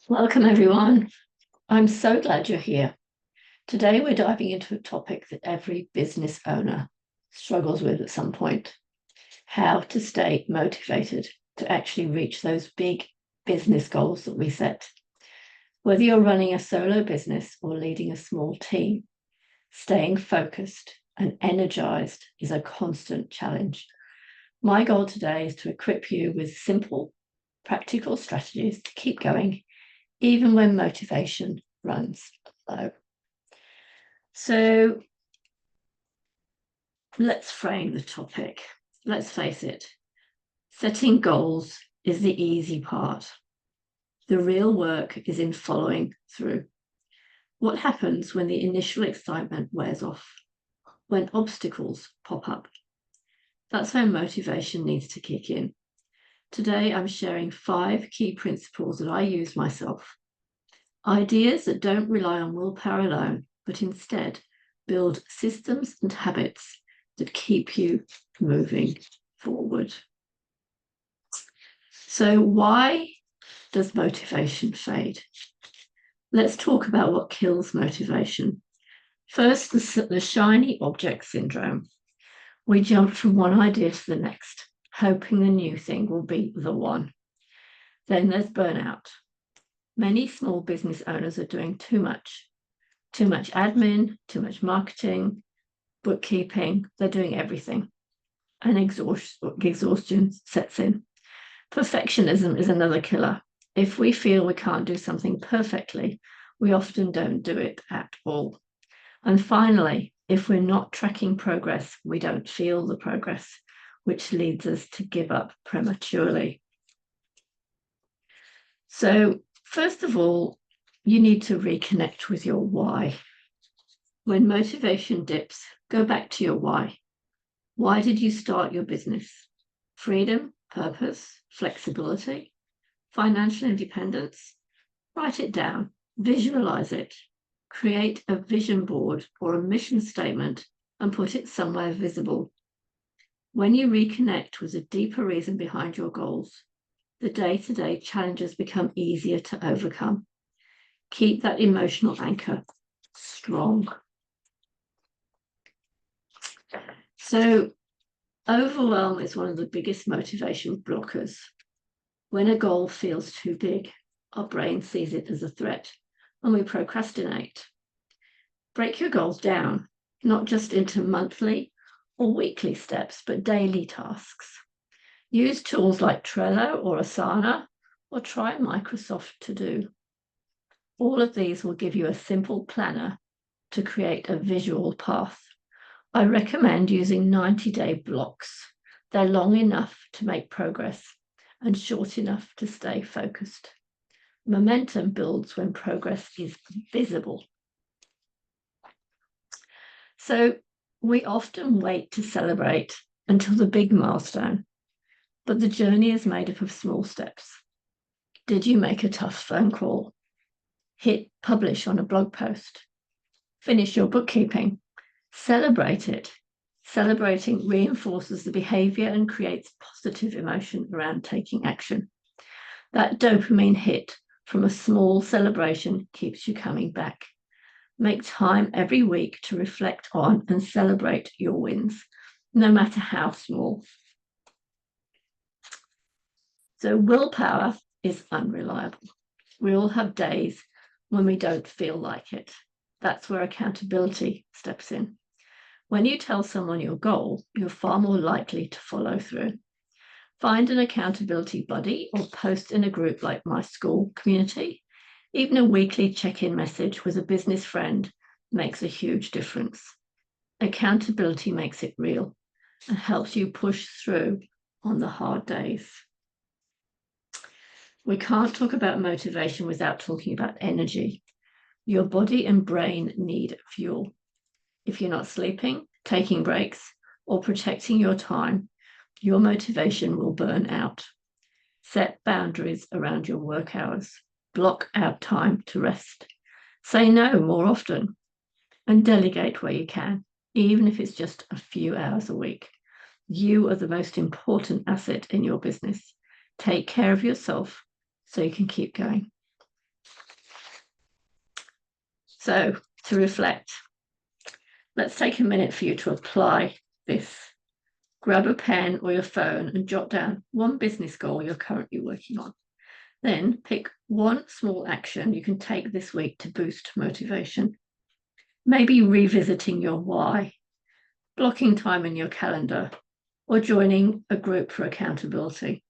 Welcome, everyone. I'm so glad you're here. Today, we're diving into a topic that every business owner struggles with at some point: how to stay motivated to actually reach those big business goals that we set. Whether you're running a solo business or leading a small team, staying focused and energized is a constant challenge. My goal today is to equip you with simple, practical strategies to keep going even when motivation runs low. So let's frame the topic. Let's face it, setting goals is the easy part. The real work is in following through. What happens when the initial excitement wears off? When obstacles pop up? That's when motivation needs to kick in. Today, I'm sharing 5 key principles that I use myself. Ideas that don't rely on willpower alone, but instead build systems and habits that keep you moving forward. So, why does motivation fade? Let's talk about what kills motivation. First, the shiny object syndrome. We jump from one idea to the next, hoping the new thing will be the one. Then there's burnout. Many small business owners are doing too much admin, too much marketing, bookkeeping. They're doing everything, and exhaustion sets in. Perfectionism is another killer. If we feel we can't do something perfectly, we often don't do it at all. And finally, if we're not tracking progress, we don't feel the progress, which leads us to give up prematurely. So, first of all, you need to reconnect with your why. When motivation dips, go back to your why. Why did you start your business? Freedom, purpose, flexibility, financial independence? Write it down, visualize it, create a vision board or a mission statement and put it somewhere visible. When you reconnect with a deeper reason behind your goals, the day-to-day challenges become easier to overcome. Keep that emotional anchor strong. So, overwhelm is one of the biggest motivation blockers. When a goal feels too big, our brain sees it as a threat and we procrastinate. Break your goals down, not just into monthly or weekly steps, but daily tasks. Use tools like Trello or Asana, or try Microsoft To Do. All of these will give you a simple planner to create a visual path. I recommend using 90-day blocks. They're long enough to make progress and short enough to stay focused. Momentum builds when progress is visible. So we often wait to celebrate until the big milestone, but the journey is made up of small steps. Did you make a tough phone call? Hit publish on a blog post? Finish your bookkeeping? Celebrate it. Celebrating reinforces the behavior and creates positive emotion around taking action. That dopamine hit from a small celebration keeps you coming back. Make time every week to reflect on and celebrate your wins, no matter how small. So willpower is unreliable. We all have days when we don't feel like it. That's where accountability steps in. When you tell someone your goal, you're far more likely to follow through. Find an accountability buddy or post in a group like my school community. Even a weekly check-in message with a business friend makes a huge difference. Accountability makes it real and helps you push through on the hard days. We can't talk about motivation without talking about energy. Your body and brain need fuel. If you're not sleeping, taking breaks, or protecting your time, your motivation will burn out. Set boundaries around your work hours. Block out time to rest. Say no more often, and delegate where you can, even if it's just a few hours a week. You are the most important asset in your business. Take care of yourself so you can keep going. So to reflect, let's take a minute for you to apply this. Grab a pen or your phone and jot down one business goal you're currently working on. Then pick one small action you can take this week to boost motivation. Maybe revisiting your why, blocking time in your calendar, or joining a group for accountability.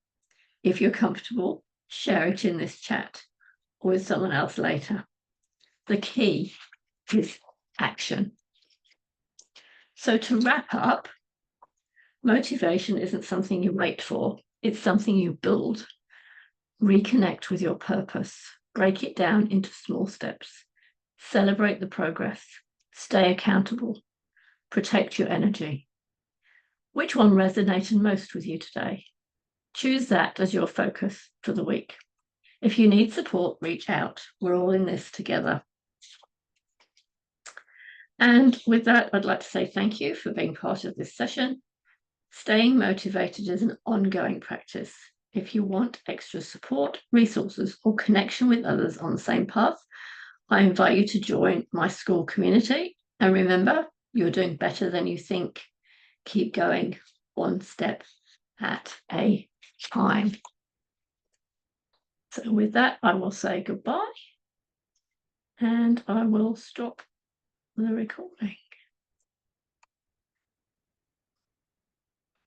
If you're comfortable, share it in this chat or with someone else later. The key is action. So to wrap up, motivation isn't something you wait for, it's something you build. Reconnect with your purpose, break it down into small steps, celebrate the progress, stay accountable, protect your energy. Which one resonated most with you today? Choose that as your focus for the week. If you need support, reach out. We're all in this together. And with that, I'd like to say thank you for being part of this session. Staying motivated is an ongoing practice. If you want extra support, resources, or connection with others on the same path, I invite you to join my school community. And remember, you're doing better than you think. Keep going one step at a time. So with that, I will say goodbye and I will stop the recording.